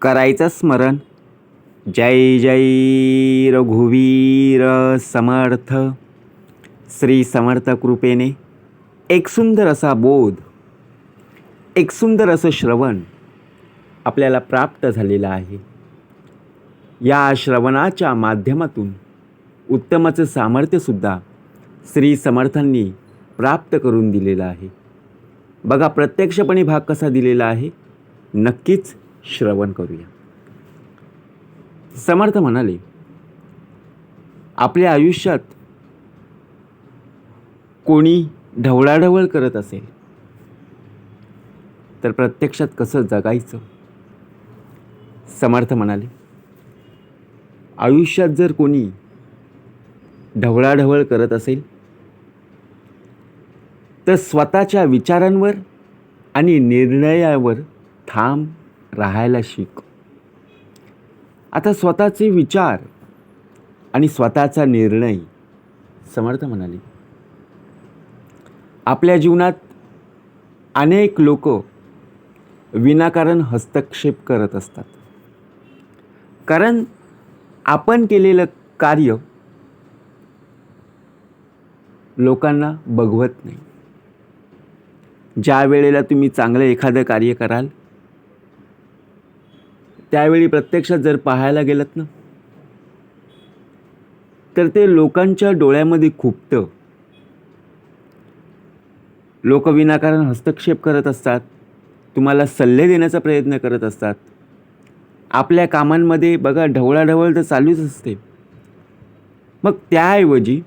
करायचं स्मरण. जय जय रघुवीर समर्थ. श्री समर्थ कृपेने एक सुंदर असा बोध, एक सुंदर असं श्रवण आपल्याला प्राप्त झालेलं आहे. या श्रवणाच्या माध्यमातून उत्तमाचं सामर्थ्यसुद्धा श्री समर्थांनी प्राप्त करून दिलेलं आहे. बघा, प्रत्यक्षपणे भाग कसा दिलेला आहे, नक्कीच श्रवण करूया. समर्थ म्हणाले, आपल्या आयुष्यात कोणी ढवळाढवळ करत असेल तर प्रत्यक्षात कसं जगायचं. समर्थ म्हणाले, आयुष्यात जर कोणी ढवळाढवळ करत असेल तर स्वतःच्या विचारांवर आणि निर्णयावर ठाम राहायला शिक. आता स्वतःचे विचार आणि स्वतःचा निर्णय, समर्थ म्हणाले, आपल्या जीवनात अनेक लोक विनाकारण हस्तक्षेप करत असतात. कारण आपण केलेलं कार्य लोकांना बघवत नाही. ज्या वेळेला तुम्ही चांगलं एखादं कार्य कराल त्यावेळी प्रत्यक्षात जर पाहायला गेलात ना, तर ते लोकांच्या डोळ्यामध्ये खुपतं. लोक विनाकारण हस्तक्षेप करत असतात, तुम्हाला सल्ले देण्याचा प्रयत्न करत असतात. आपल्या कामांमध्ये बघा, ढवळाढवळ तर चालूच असते. मग त्याऐवजी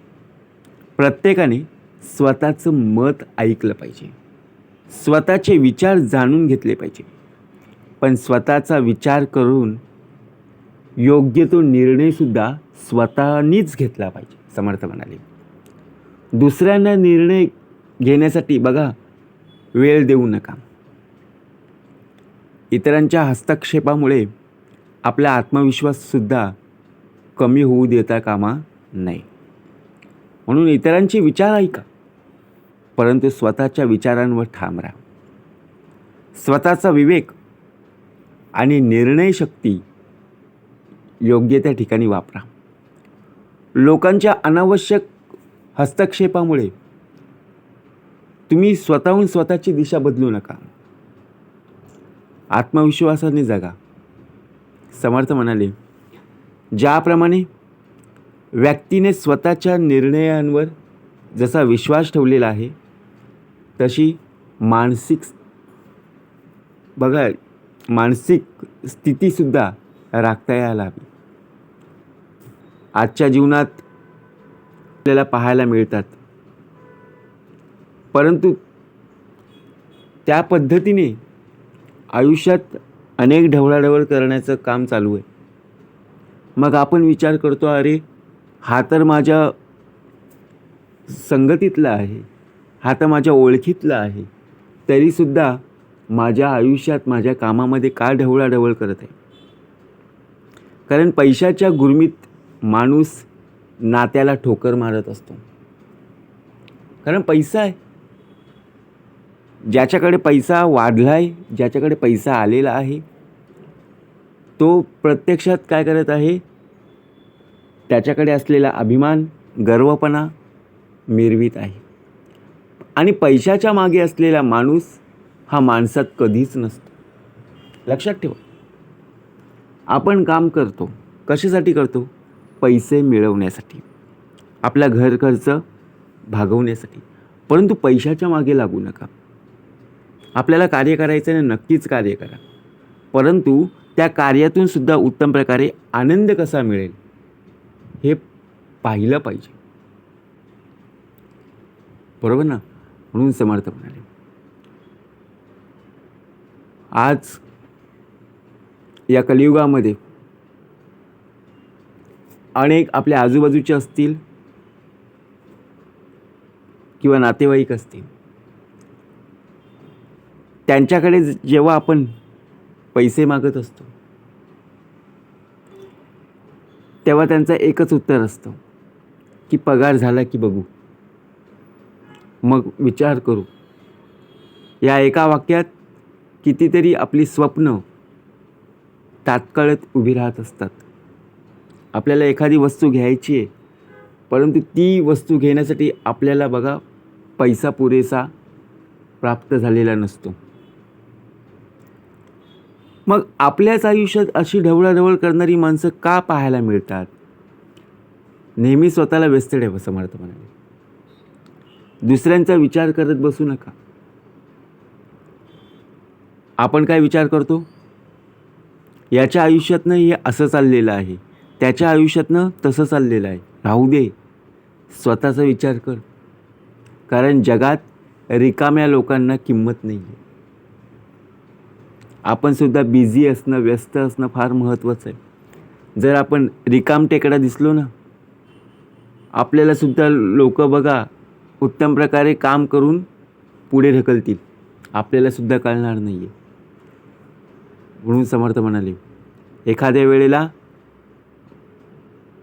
प्रत्येकाने स्वतःचं मत ऐकलं पाहिजे, स्वतःचे विचार जाणून घेतले पाहिजे, पण स्वतःचा विचार करून योग्य तो निर्णयसुद्धा स्वतःनीच घेतला पाहिजे. समर्थ म्हणाले, दुसऱ्यांना निर्णय घेण्यासाठी बघा वेळ देऊ नका. इतरांच्या हस्तक्षेपामुळे आपला आत्मविश्वाससुद्धा कमी होऊ देता कामा नये. म्हणून इतरांचे विचार ऐका, परंतु स्वतःच्या विचारांवर ठाम राहा. स्वतःचा विवेक आणि निर्णय शक्ती योग्य त्या ठिकाणी वापरा. लोकांच्या अनावश्यक हस्तक्षेपामुळे तुम्ही स्वतःहून स्वतःची दिशा बदलू नका. आत्मविश्वासाने जगा. समर्थ म्हणाले, ज्याप्रमाणे व्यक्तीने स्वतःच्या निर्णयांवर जसा विश्वास ठेवलेला आहे तशी मानसिक स्थितीसुद्धा राखता यायला हवी. आजच्या जीवनात आपल्याला पाहायला मिळतात, परंतु त्या पद्धतीने आयुष्यात अनेक ढवळाढवळ करण्याचं काम चालू आहे. मग आपण विचार करतो, अरे हा तर माझ्या संगतीतला आहे, हा तर माझ्या ओळखीतला आहे, तरीसुद्धा माझ्या आयुष्यात माझ्या कामामध्ये का ढवळाढवळ करत आहे. कारण पैशाच्या गुरमीत माणूस नात्याला ठोकर मारत असतो. कारण पैसा आहे. ज्याच्याकडे पैसा वाढला आहे, ज्याच्याकडे पैसा आलेला आहे, तो प्रत्यक्षात काय करत आहे, त्याच्याकडे असलेला अभिमान, गर्वपणा मिरवीत आहे. आणि पैशाच्या मागे असलेला माणूस हा माणसात कधीच नसतो. लक्षात ठेवा, आपण काम करतो, कशासाठी करतो, पैसे मिळवण्यासाठी, आपला घर खर्च भागवण्यासाठी. परंतु पैशाच्या मागे लागू नका. आपल्याला कार्य करायचं आहे, नक्कीच कार्य करा, परंतु त्या कार्यातून सुद्धा उत्तम प्रकारे आनंद कसा मिळेल हे पाहिलं पाहिजे. बरोबर ना. म्हणून समर्थ म्हणाले, आज या कलियुगामध्ये अनेक आपल्या आजूबाजूचे असतील किंवा नातेवाईक असतील, त्यांच्याकडे जेव्हा आपण पैसे मागत असतो तेव्हा त्यांचं एकच उत्तर असतं की पगार झाला की बघू, मग विचार करू. या एका वाक्यात कितीतरी आपली स्वप्न तात्काळत उभी राहत असतात. आपल्याला एखादी वस्तू घ्यायची आहे, परंतु ती वस्तू घेण्यासाठी आपल्याला बघा पैसा पुरेसा प्राप्त झालेला नसतो. मग आपल्याच आयुष्यात अशी ढवळाढवळ करणारी माणसं का पाहायला मिळतात? नेहमी स्वतःला व्यस्त ठेवा, समर्थ म्हणाले. दुसऱ्यांचा विचार करत बसू नका. आपण काय विचार करतो? याच्या आयुष्यातनं हे असं चाललेलं आहे, त्याच्या आयुष्यातनं तसं चाललेलं आहे. राहू दे, स्वतःचा विचार कर. कारण जगात रिकाम्या लोकांना किंमत नाही आहे. आपण सुद्धा बिझी असणं, व्यस्त असणं फार महत्त्वाचं आहे. जर आपण रिकामटेकडा दिसलो ना, आपल्याला सुद्धा लोक बघा उत्तम प्रकारे काम करून पुढे ढकलतील, आपल्याला सुद्धा कळणार नाही आहे. म्हणून समर्थ म्हणाले, एखाद्या वेळेला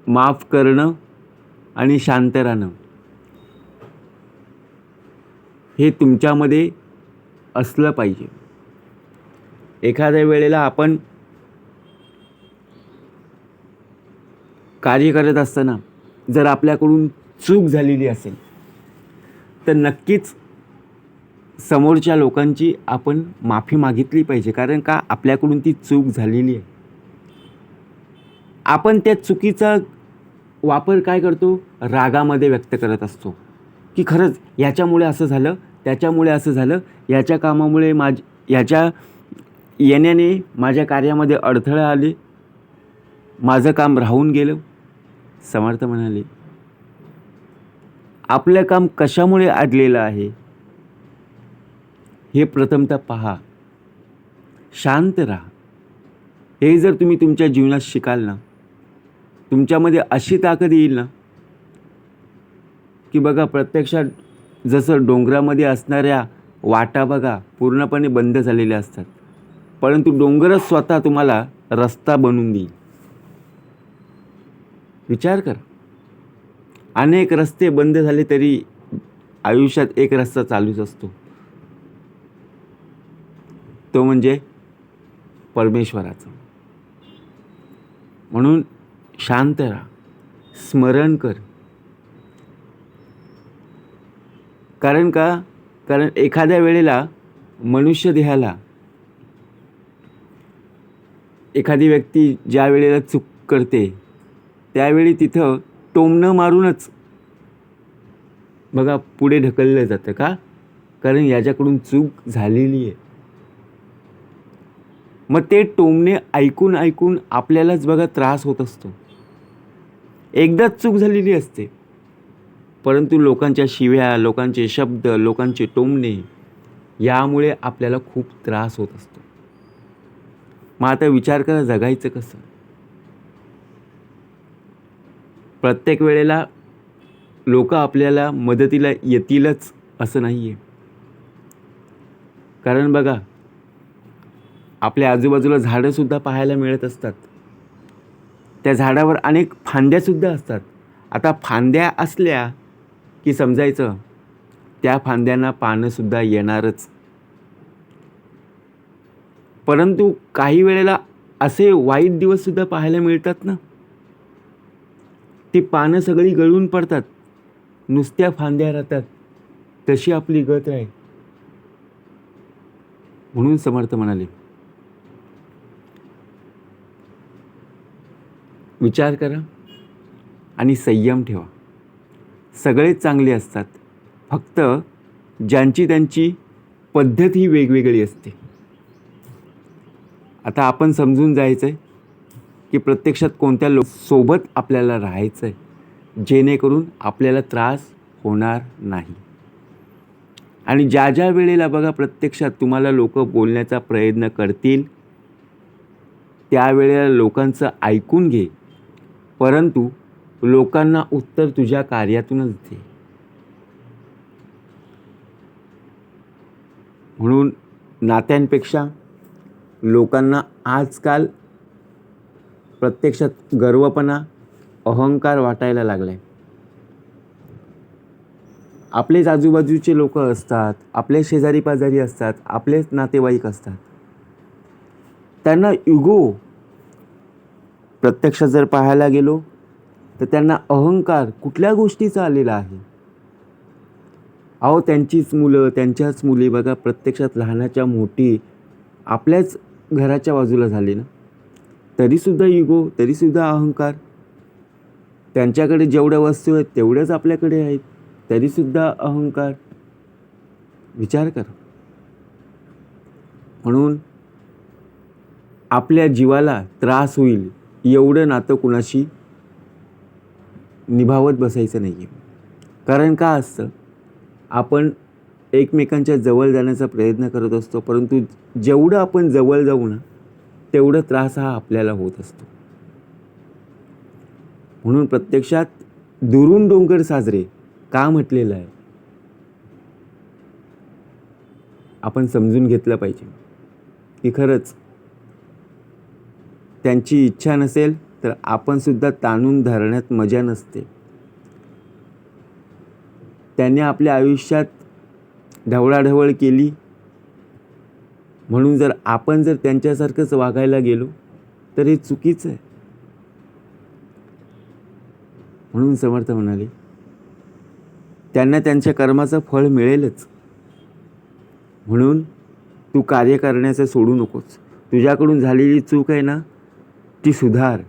माफ करणं आणि शांत राहणं हे तुमच्यामध्ये असलं पाहिजे. एखाद्या वेळेला आपण कार्य करत असताना जर आपल्याकडून चूक झालेली असेल तर नक्कीच समोरच्या लोकांची आपण माफी मागितली पाहिजे. कारण का? आपल्याकडून ती चूक झालेली आहे. आपण त्या चुकीचा वापर काय करतो? रागामध्ये व्यक्त करत असतो की खरंच याच्यामुळे असं झालं, त्याच्यामुळे असं झालं, याच्या कामामुळे याच्या येण्याने माझ्या कार्यामध्ये अडथळे आले, माझं काम राहून गेलं. समर्थ म्हणाले, आपलं काम कशामुळे अडलेलं आहे हे प्रथमतः पहा, शांत राहा. हे जर तुम्ही तुमच्या जीवनात शिकाल ना, तुमच्यामध्ये अशी ताकद येईल ना की बघा, प्रत्यक्षात जसं डोंगरामध्ये असणाऱ्या वाटा बघा पूर्णपणे बंद झालेल्या असतात, परंतु डोंगरच स्वतः तुम्हाला रस्ता बनवून देईल. विचार कर, अनेक रस्ते बंद झाले तरी आयुष्यात एक रस्ता चालूच असतो, तो म्हणजे परमेश्वराचा. म्हणून शांत राहा, स्मरण कर. कारण का? कारण एखाद्या वेळेला मनुष्य देहाला एखादी व्यक्ती ज्या वेळेला चूक करते त्यावेळी तिथं टोमणं मारूनच बघा पुढे ढकललं जातं. का? कारण याच्याकडून चूक झालेली आहे. मग ते टोमणे ऐकून ऐकून आपल्यालाच बघा त्रास होत असतो. एकदाच चूक झालेली असते, परंतु लोकांच्या शिव्या, लोकांचे शब्द, लोकांचे टोमणे यामुळे आपल्याला खूप त्रास होत असतो. मग आता विचार करा, जगायचं कसं? प्रत्येक वेळेला लोक आपल्याला मदतीला येतीलच असं नाही आहे. कारण बघा, आपल्या आजूबाजूला झाडंसुद्धा पाहायला मिळत असतात. त्या झाडावर अनेक फांद्यासुद्धा असतात. आता फांद्या असल्या की समजायचं त्या फांद्यांना पानंसुद्धा येणारच. परंतु काही वेळेला असे वाईट दिवससुद्धा पाहायला मिळतात ना, ती पानं सगळी गळून पडतात, नुसत्या फांद्या राहतात. तशी आपली गत आहे. म्हणून समर्थ म्हणाले, विचार करा आणि संयम ठेवा. सगळेच चांगले असतात, फक्त ज्यांची त्यांची पद्धत ही वेगवेगळी असते. आता आपण समजून जायचं आहे की प्रत्यक्षात कोणत्या सोबत आपल्याला राहायचं आहे, जेणेकरून आपल्याला त्रास होणार नाही. आणि ज्या ज्या वेळेला बघा प्रत्यक्षात तुम्हाला लोक बोलण्याचा प्रयत्न करतील त्यावेळेला लोकांचं ऐकून घे, परंतु लोकांना उत्तर तुझ्या कार्यातूनच दे. म्हणून नात्यांपेक्षा लोकांना आजकाल प्रत्यक्षात गर्वपणा, अहंकार वाटायला लागलाय. आपलेच आजूबाजूचे लोक असतात, आपले शेजारी पाजारी असतात, आपलेच नातेवाईक असतात, त्यांना इगो प्रत्यक्षात जर पाहायला गेलो तर त्यांना अहंकार कुठल्या गोष्टीचा आलेला आहे. अहो, त्यांचीच मुलं, त्यांच्याच मुली बघा, प्रत्यक्षात लहानाच्या मोठी आपल्याच घराच्या बाजूला झाली ना, तरीसुद्धा इगो, तरीसुद्धा अहंकार. त्यांच्याकडे जेवढ्या वस्तू आहेत तेवढ्याच आपल्याकडे आहेत, तरीसुद्धा अहंकार. विचार करा. म्हणून आपल्या जीवाला त्रास होईल एवढं नातं कुणाशी निभावत बसायचं नाही आहे. कारण का असतं, आपण एकमेकांच्या जवळ जाण्याचा प्रयत्न करत असतो, परंतु जेवढं आपण जवळ जाऊ ना तेवढं त्रास हा आपल्याला होत असतो. म्हणून प्रत्यक्षात दुरून डोंगर साजरे का म्हटलेलं आहे, आपण समजून घेतलं पाहिजे की खरंच त्यांची इच्छा नसेल तर आपण सुद्धा ताणून धरण्यात मजा नसते. त्यांनी आपल्या आयुष्यात ढवळाढवळ केली म्हणून जर आपण त्यांच्यासारखंच वागायला गेलो तर हे चुकीचं आहे. म्हणून समर्थ म्हणाले, त्यांना त्यांच्या कर्माचं फळ मिळेलच. म्हणून तू कार्य करण्याचं सोडू नकोस. तुझ्याकडून झालेली चूक आहे ना, ती सुधार,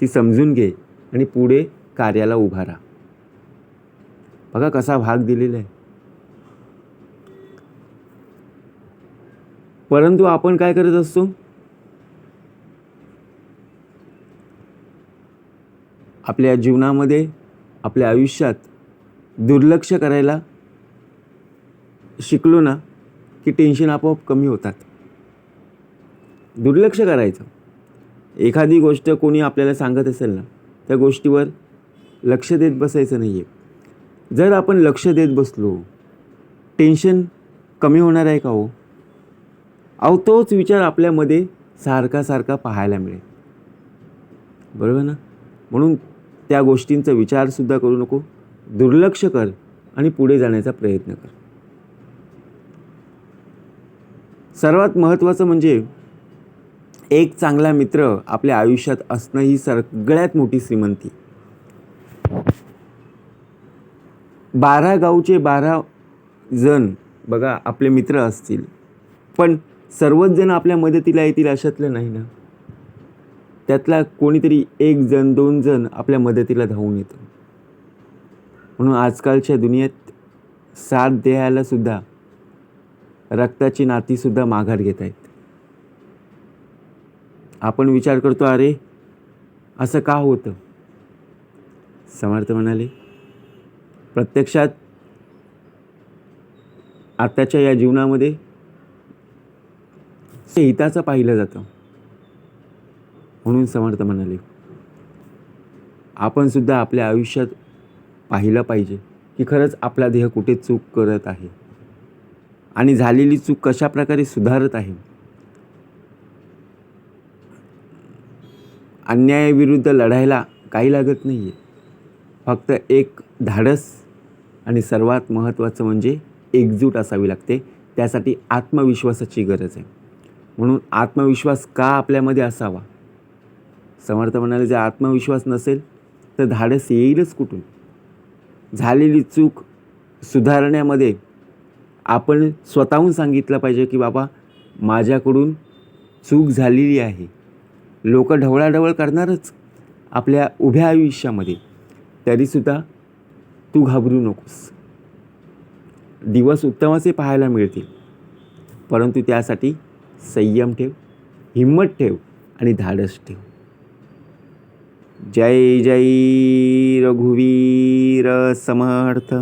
ती समजून घे आणि पुढे कार्याला उभा राहा. बघा कसा भाग दिलेला आहे. परंतु आपण काय करत असतो, आपल्या जीवनामध्ये, आपल्या आयुष्यात दुर्लक्ष करायला शिकलो ना की टेन्शन आपोआप कमी होतात. दुर्लक्ष करायचं. एखादी गोष्ट कोणी आपल्याला सांगत असेल ना, त्या गोष्टीवर लक्ष देत बसायचं नाही आहे. जर आपण लक्ष देत बसलो, टेन्शन कमी होणार आहे का हो? अहो, तोच विचार आपल्यामध्ये सारखा सारखा पाहायला मिळेल. बरोबर ना? म्हणून त्या गोष्टींचा विचारसुद्धा करू नको. दुर्लक्ष कर आणि पुढे जाण्याचा प्रयत्न कर. सर्वात महत्त्वाचं म्हणजे एक चांगला मित्र आपल्या आयुष्यात असणं ही सगळ्यात मोठी श्रीमंती. 12 गावचे 12 जण बघा आपले मित्र असतील, पण सर्वच जण आपल्या मदतीला येतील अशातलं नाही ना. त्यातला कोणीतरी 1 जण 2 जण आपल्या मदतीला धावून येतं. म्हणून आजकालच्या दुनियेत साथ द्यायला सुद्धा रक्ताची नातीसुद्धा माघार घेत आहेत. आपण विचार करतो, अरे असं का होतं? समर्थ म्हणाले, प्रत्यक्षात आताच्या या जीवनामध्ये हिताचं पाहिलं जातं. म्हणून समर्थ म्हणाले, आपण सुद्धा आपल्या आयुष्यात पाहिलं पाहिजे की खरंच आपला देह कुठे चूक करत आहे आणि झालेली चूक कशा प्रकारे सुधारत आहे. अन्यायाविरुद्ध लढायला काही लागत नाही आहे. फक्त एक धाडस आणि सर्वात महत्त्वाचं म्हणजे एकजूट असावी लागते. त्यासाठी आत्मविश्वासाची गरज आहे. म्हणून आत्मविश्वास का आपल्यामध्ये असावा? समर्थ म्हणाले, जर आत्मविश्वास नसेल तर धाडस येईलच कुठून? झालेली चूक सुधारण्यामध्ये आपण स्वतःहून सांगितलं पाहिजे की बाबा माझ्याकडून चूक झालेली आहे. लोक ढवळाढवळ करणारच आपल्या उभ्या आयुष्यामध्ये, तरीसुद्धा तू घाबरू नकोस. दिवस उत्तमाचे पाहायला मिळतील, परंतु त्यासाठी संयम ठेव, हिम्मत ठेव आणि धाडस ठेव. जय जय रघुवीर समर्थ.